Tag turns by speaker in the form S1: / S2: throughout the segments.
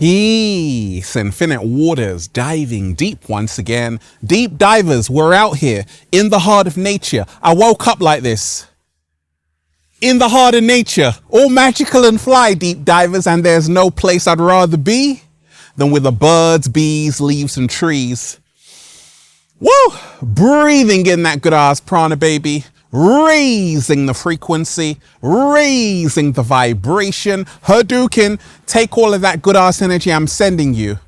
S1: Peace, infinite waters, diving deep once again. Deep divers, we're out here in the heart of nature. I woke up like this. In the heart of nature, all magical and fly, deep divers, and there's no place I'd rather be than with the birds, bees, leaves, and trees. Woo! Breathing in that good ass prana, baby. Raising the frequency, raising the vibration. Hadouken, take all of that good ass energy I'm sending you.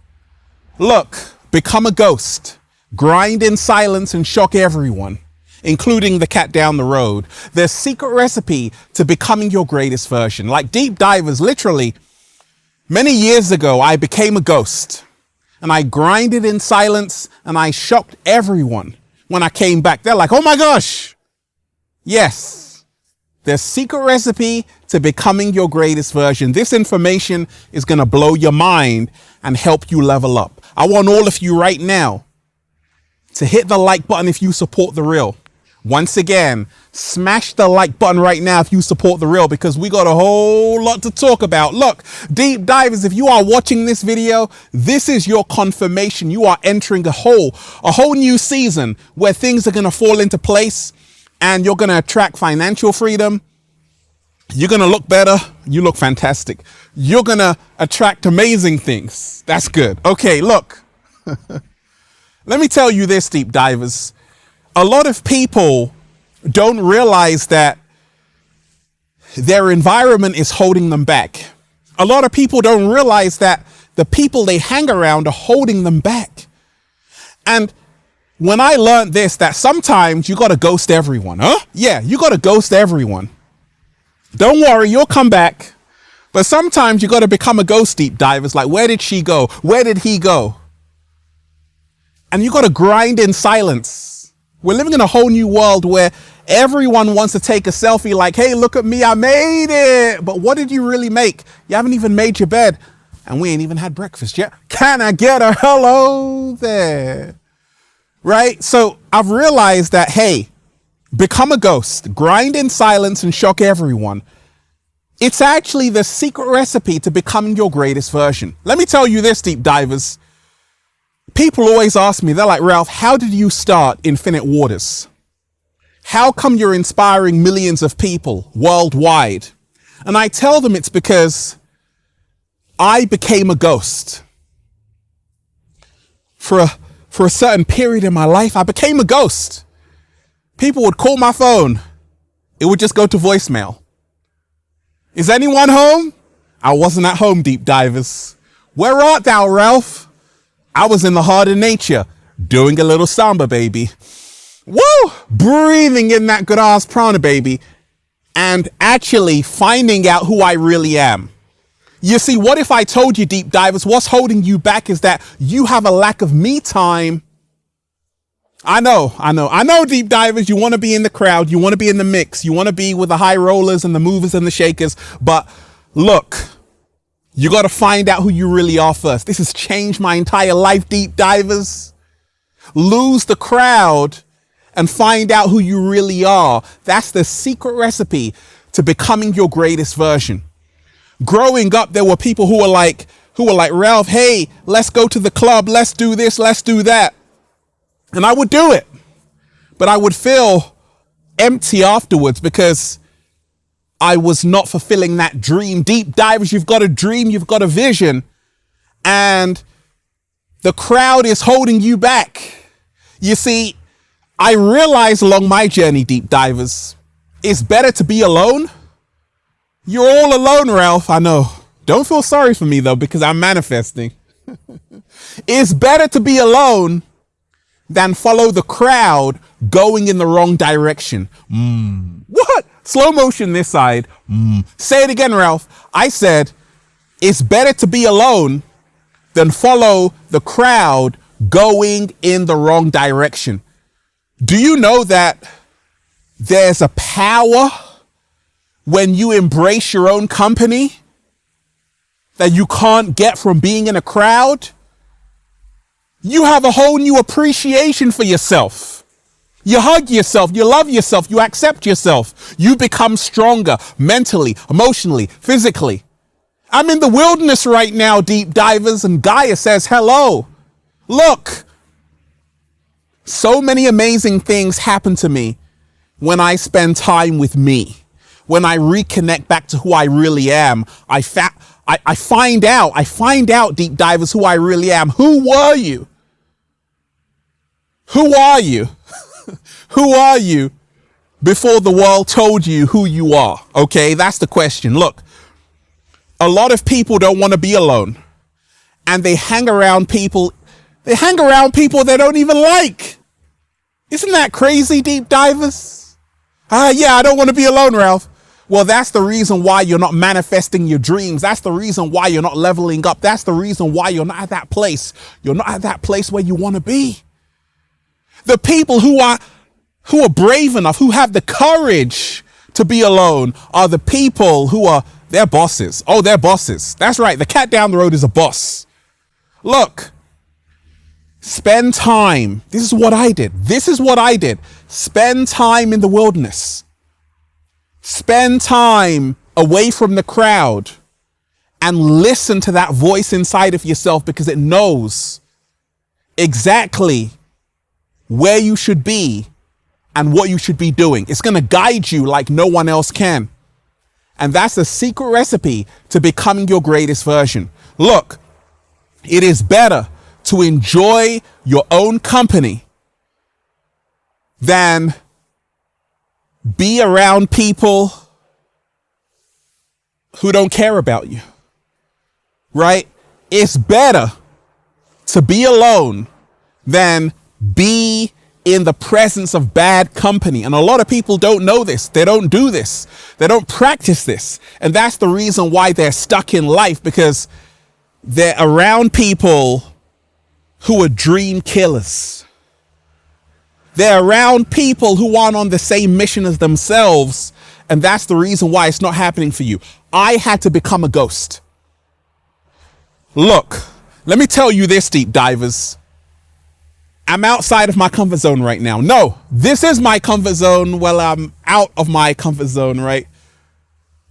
S1: Look, become a ghost. Grind in silence and shock everyone, including the cat down the road. The secret recipe to becoming your greatest version. Like deep divers, literally, many years ago, I became a ghost. And I grinded in silence and I shocked everyone. When I came back, they're like, oh my gosh. Yes, the secret recipe to becoming your greatest version. This information is going to blow your mind and help you level up. I want all of you right now to hit the like button if you support the real. Once again, smash the like button right now if you support the real, because we got a whole lot to talk about. Look, deep divers, if you are watching this video, this is your confirmation. You are entering a whole new season where things are going to fall into place. And you're going to attract financial freedom. You're going to look better. You look fantastic. You're going to attract amazing things. That's good. Okay, look. Let me tell you this, deep divers. A lot of people don't realize that their environment is holding them back. A lot of people don't realize that the people they hang around are holding them back. And when I learned this, that sometimes you got to ghost everyone, huh? Yeah, you got to ghost everyone. Don't worry, you'll come back. But sometimes you got to become a ghost, deep divers. Like, where did she go? Where did he go? And you got to grind in silence. We're living in a whole new world where everyone wants to take a selfie like, hey, look at me, I made it. But what did you really make? You haven't even made your bed. And we ain't even had breakfast yet. Can I get a hello there? Right? So I've realized that, hey, become a ghost, grind in silence and shock everyone. It's actually the secret recipe to becoming your greatest version. Let me tell you this, deep divers. People always ask me, they're like, Ralph, how did you start Infinite Waters? How come you're inspiring millions of people worldwide? And I tell them it's because I became a ghost. For a certain period in my life, I became a ghost. People would call my phone. It would just go to voicemail. Is anyone home? I wasn't at home, deep divers. Where art thou, Ralph? I was in the heart of nature, doing a little samba, baby. Woo! Breathing in that good ass prana, baby. And actually finding out who I really am. You see, what if I told you, deep divers, what's holding you back is that you have a lack of me time. I know, deep divers, you want to be in the crowd. You want to be in the mix. You want to be with the high rollers and the movers and the shakers. But look, you got to find out who you really are first. This has changed my entire life, deep divers. Lose the crowd and find out who you really are. That's the secret recipe to becoming your greatest version. Growing up, there were people who were like, Ralph, hey, let's go to the club. Let's do this. Let's do that. And I would do it. But I would feel empty afterwards because I was not fulfilling that dream. Deep divers, you've got a dream. You've got a vision. And the crowd is holding you back. You see, I realized along my journey, deep divers, it's better to be alone. You're all alone, Ralph. I know. Don't feel sorry for me, though, because I'm manifesting. It's better to be alone than follow the crowd going in the wrong direction. What? Slow motion this side. Say it again, Ralph. I said, it's better to be alone than follow the crowd going in the wrong direction. Do you know that there's a power when you embrace your own company that you can't get from being in a crowd? You have a whole new appreciation for yourself. You hug yourself, you love yourself, you accept yourself. You become stronger mentally, emotionally, physically. I'm in the wilderness right now, deep divers, and Gaia says, hello. Look, so many amazing things happen to me when I spend time with me. When I reconnect back to who I really am, I find out, deep divers, who I really am. Who were you? Who are you? Who are you before the world told you who you are? Okay, that's the question. Look, a lot of people don't want to be alone, and they hang around people they don't even like. Isn't that crazy, deep divers? Yeah, I don't want to be alone, Ralph. Well, that's the reason why you're not manifesting your dreams. That's the reason why you're not leveling up. That's the reason why you're not at that place. You're not at that place where you want to be. The people who are brave enough, who have the courage to be alone, are the people who are their bosses. Oh, they're bosses. That's right. The cat down the road is a boss. Look, spend time. This is what I did. Spend time in the wilderness. Spend time away from the crowd and listen to that voice inside of yourself, because it knows exactly where you should be and what you should be doing. It's going to guide you like no one else can. And that's the secret recipe to becoming your greatest version. Look, it is better to enjoy your own company than be around people who don't care about you, right? It's better to be alone than be in the presence of bad company. And a lot of people don't know this. They don't do this. They don't practice this. And that's the reason why they're stuck in life, because they're around people who are dream killers. They're around people who aren't on the same mission as themselves. And that's the reason why it's not happening for you. I had to become a ghost. Look, let me tell you this, deep divers. I'm outside of my comfort zone right now. No, this is my comfort zone. Well, I'm out of my comfort zone, right?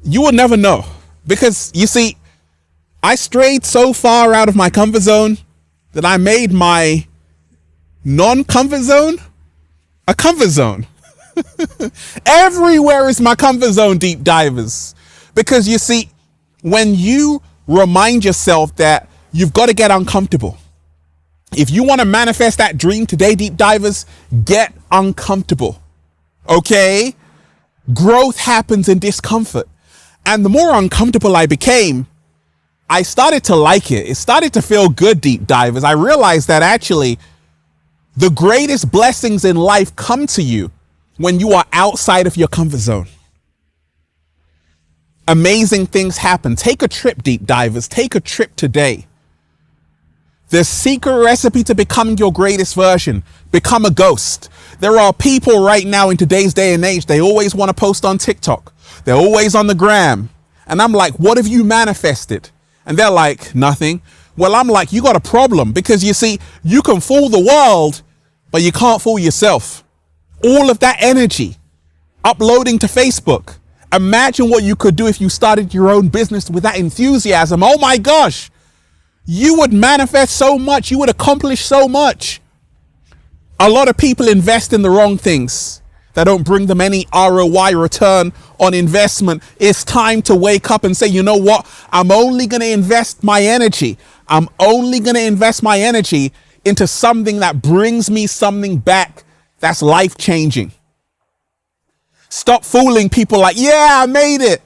S1: You will never know, because you see, I strayed so far out of my comfort zone that I made my non-comfort zone a comfort zone. Everywhere is my comfort zone, deep divers. Because you see, when you remind yourself that you've got to get uncomfortable, if you want to manifest that dream today, deep divers, get uncomfortable. Okay? Growth happens in discomfort. And the more uncomfortable I became, I started to like it. It started to feel good, deep divers. I realized that actually the greatest blessings in life come to you when you are outside of your comfort zone. Amazing things happen. Take a trip, deep divers. Take a trip today. The secret recipe to becoming your greatest version: become a ghost. There are people right now in today's day and age, they always want to post on TikTok. They're always on the gram. And I'm like, what have you manifested? And they're like, nothing. Well, I'm like, you got a problem, because you see, you can fool the world, but you can't fool yourself. All of that energy uploading to Facebook. Imagine what you could do if you started your own business with that enthusiasm. Oh my gosh. You would manifest so much. You would accomplish so much. A lot of people invest in the wrong things that don't bring them any ROI, return on investment. It's time to wake up and say, you know what? I'm only going to invest my energy. I'm only going to invest my energy into something that brings me something back that's life-changing. Stop fooling people like, yeah, I made it.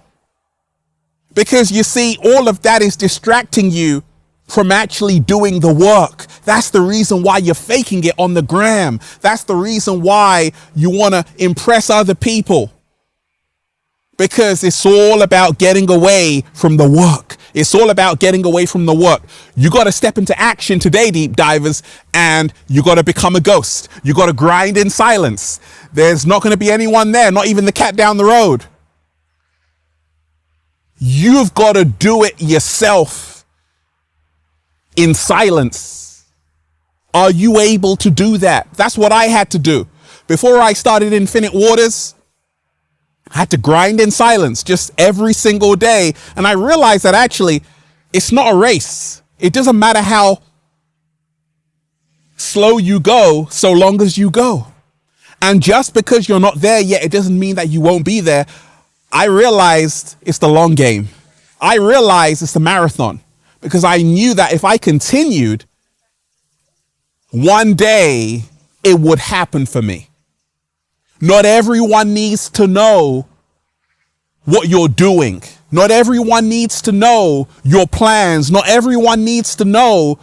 S1: Because you see, all of that is distracting you from actually doing the work. That's the reason why you're faking it on the gram. That's the reason why you want to impress other people. Because it's all about getting away from the work. It's all about getting away from the work. You got to step into action today, deep divers, and you got to become a ghost. You got to grind in silence. There's not going to be anyone there, not even the cat down the road. You've got to do it yourself in silence. Are you able to do that? That's what I had to do. Before I started Infinite Waters, I had to grind in silence just every single day. And I realized that actually it's not a race. It doesn't matter how slow you go, so long as you go. And just because you're not there yet, it doesn't mean that you won't be there. I realized it's the long game. I realized it's the marathon, because I knew that if I continued, one day it would happen for me. Not everyone needs to know what you're doing. Not everyone needs to know your plans. Not everyone needs to know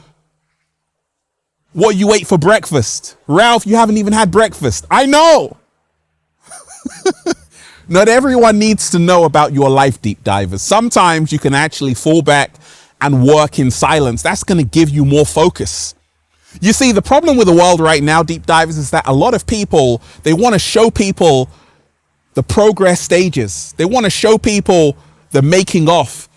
S1: what you ate for breakfast. Ralph, you haven't even had breakfast. I know. Not everyone needs to know about your life, deep divers. Sometimes you can actually fall back and work in silence. That's going to give you more focus. You see, the problem with the world right now, deep divers, is that a lot of people, they want to show people the progress stages. They want to show people the making of.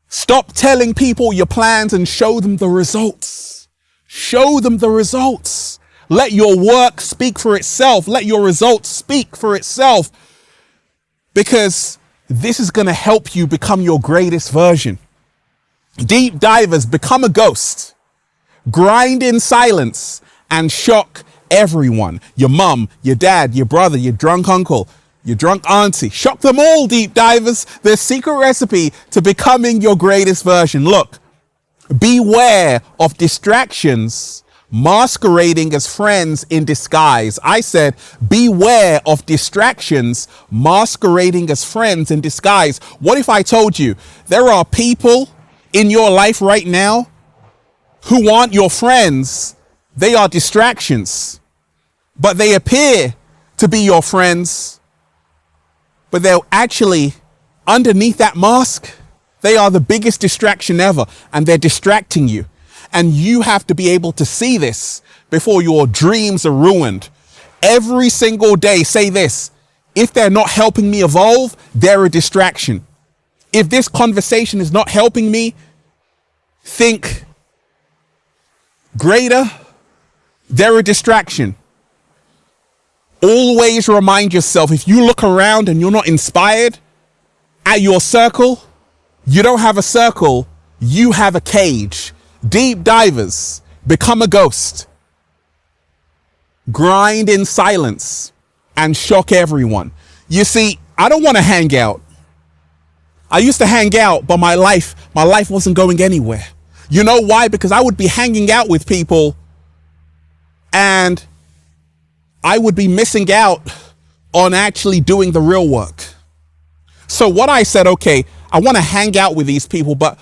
S1: Stop telling people your plans and show them the results. Show them the results. Let your work speak for itself. Let your results speak for itself. Because this is going to help you become your greatest version. Deep divers, become a ghost. Grind in silence and shock everyone. Your mum, your dad, your brother, your drunk uncle, your drunk auntie. Shock them all, deep divers. The secret recipe to becoming your greatest version. Look, beware of distractions masquerading as friends in disguise. I said, beware of distractions masquerading as friends in disguise. What if I told you there are people in your life right now who aren't your friends? They are distractions, but they appear to be your friends, but they're actually underneath that mask. They are the biggest distraction ever, and they're distracting you. And you have to be able to see this before your dreams are ruined. Every single day, say this: if they're not helping me evolve, they're a distraction. If this conversation is not helping me think greater, they're a distraction. Always remind yourself, if you look around and you're not inspired at your circle, you don't have a circle, you have a cage. Deep divers, become a ghost. Grind in silence and shock everyone. You see, I don't want to hang out. I used to hang out, but my life wasn't going anywhere. You know why? Because I would be hanging out with people and I would be missing out on actually doing the real work. So what I said, okay, I want to hang out with these people, but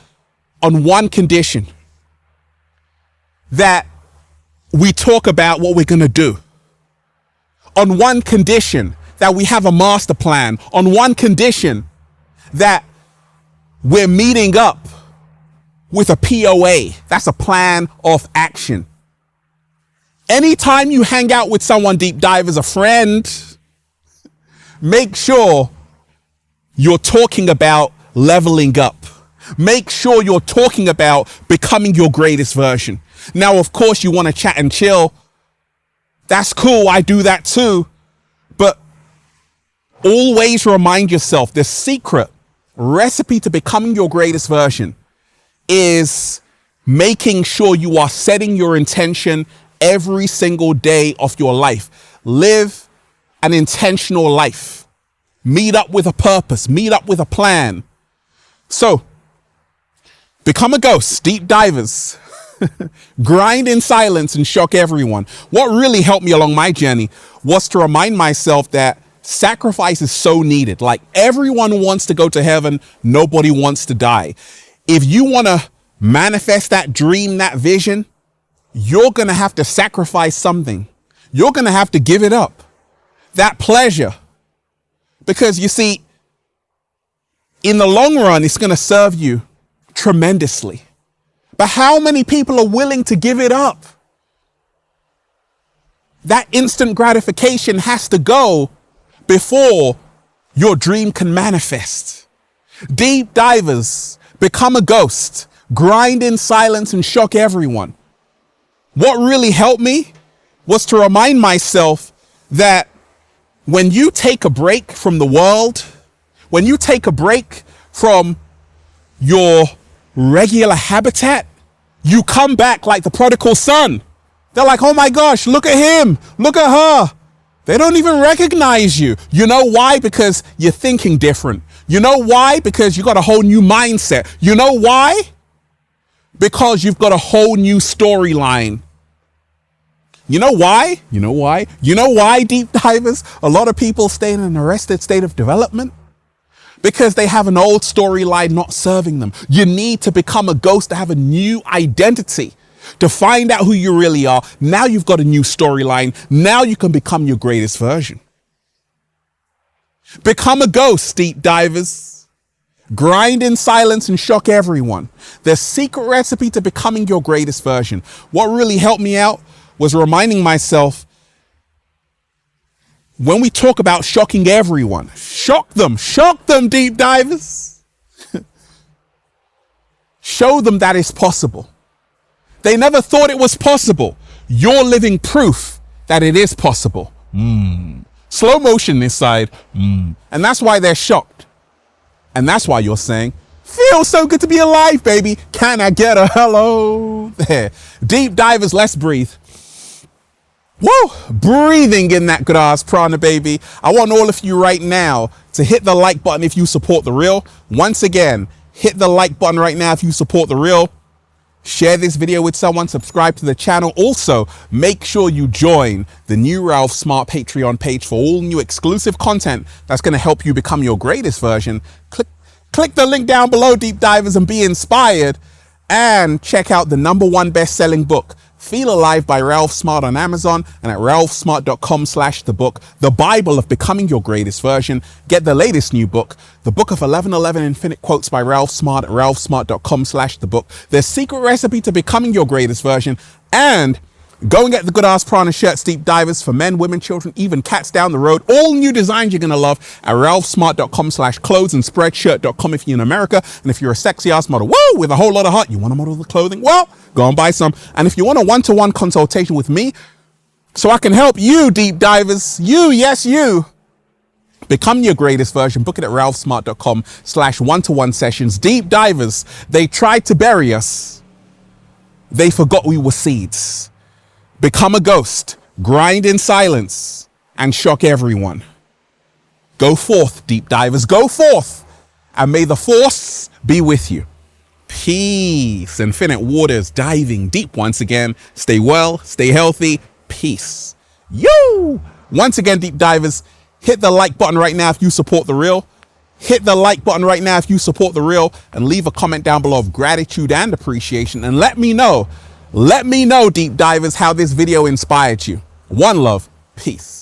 S1: on one condition: that we talk about what we're going to do. On one condition: that we have a master plan. On one condition: that we're meeting up with a POA. That's a plan of action. Anytime you hang out with someone, deep dive, as a friend, make sure you're talking about leveling up. Make sure you're talking about becoming your greatest version. Now, of course, you want to chat and chill. That's cool. I do that too. But always remind yourself, the secret recipe to becoming your greatest version is making sure you are setting your intention every single day of your life. Live an intentional life. Meet up with a purpose. Meet up with a plan. So, become a ghost, deep divers. Grind in silence and shock everyone. What really helped me along my journey was to remind myself that sacrifice is so needed. Like, everyone wants to go to heaven. Nobody wants to die. If you want to manifest that dream, that vision, you're going to have to sacrifice something. You're going to have to give it up. That pleasure. Because you see, in the long run, it's going to serve you tremendously. But how many people are willing to give it up? That instant gratification has to go before your dream can manifest. Deep divers, become a ghost. Grind in silence and shock everyone. What really helped me was to remind myself that When you take a break from the world, when you take a break from your regular habitat, you come back like the prodigal son. They're like, oh my gosh, look at him, look at her. They don't even recognize you. You know why? Because you're thinking different. You know why? Because you got a whole new mindset. You know why? Because you've got a whole new storyline. You know why? You know why? You know why, deep divers? A lot of people stay in an arrested state of development because they have an old storyline not serving them. You need to become a ghost to have a new identity, to find out who you really are. Now you've got a new storyline. Now you can become your greatest version. Become a ghost, deep divers. Grind in silence and shock everyone. The secret recipe to becoming your greatest version. What really helped me out was reminding myself, when we talk about shocking everyone, shock them, deep divers. Show them that it's possible. They never thought it was possible. You're living proof that it is possible. Slow motion this side. And that's why they're shocked. And that's why you're saying, feels so good to be alive, baby. Can I get a hello there? Deep divers, let's breathe. Woo! Breathing in that grass, prana, baby. I want all of you right now to hit the like button if you support the real. Once again, hit the like button right now if you support the real. Share this video with someone, subscribe to the channel. Also, make sure you join the new Ralph Smart Patreon page for all new exclusive content that's going to help you become your greatest version. Click the link down below, deep divers, and be inspired. And check out the #1 best-selling book, Feel Alive by Ralph Smart, on Amazon and at ralphsmart.com/thebook, the Bible of becoming your greatest version. Get the latest new book, The Book of 1111 Infinite Quotes by Ralph Smart at ralphsmart.com/thebook, the secret recipe to becoming your greatest version. And go and get the Good Ass Prana shirts, deep divers, for men, women, children, even cats down the road. All new designs you're going to love at ralphsmart.com/clothes and spreadshirt.com if you're in America. And if you're a sexy ass model, woo, with a whole lot of heart, you want to model the clothing? Well, go and buy some. And if you want a one-to-one consultation with me so I can help you, deep divers, you, yes, you, become your greatest version, book it at ralphsmart.com/one-to-one sessions. Deep divers, they tried to bury us. They forgot we were seeds. Become a ghost, grind in silence, and shock everyone. Go forth, deep divers, go forth, and may the force be with you. Peace. Infinite waters, diving deep once again. Stay well, stay healthy. Peace. Yo! Once again, deep divers, hit the like button right now if you support the real. Hit the like button right now if you support the real, and leave a comment down below of gratitude and appreciation, and let me know, deep divers, how this video inspired you. One love. Peace.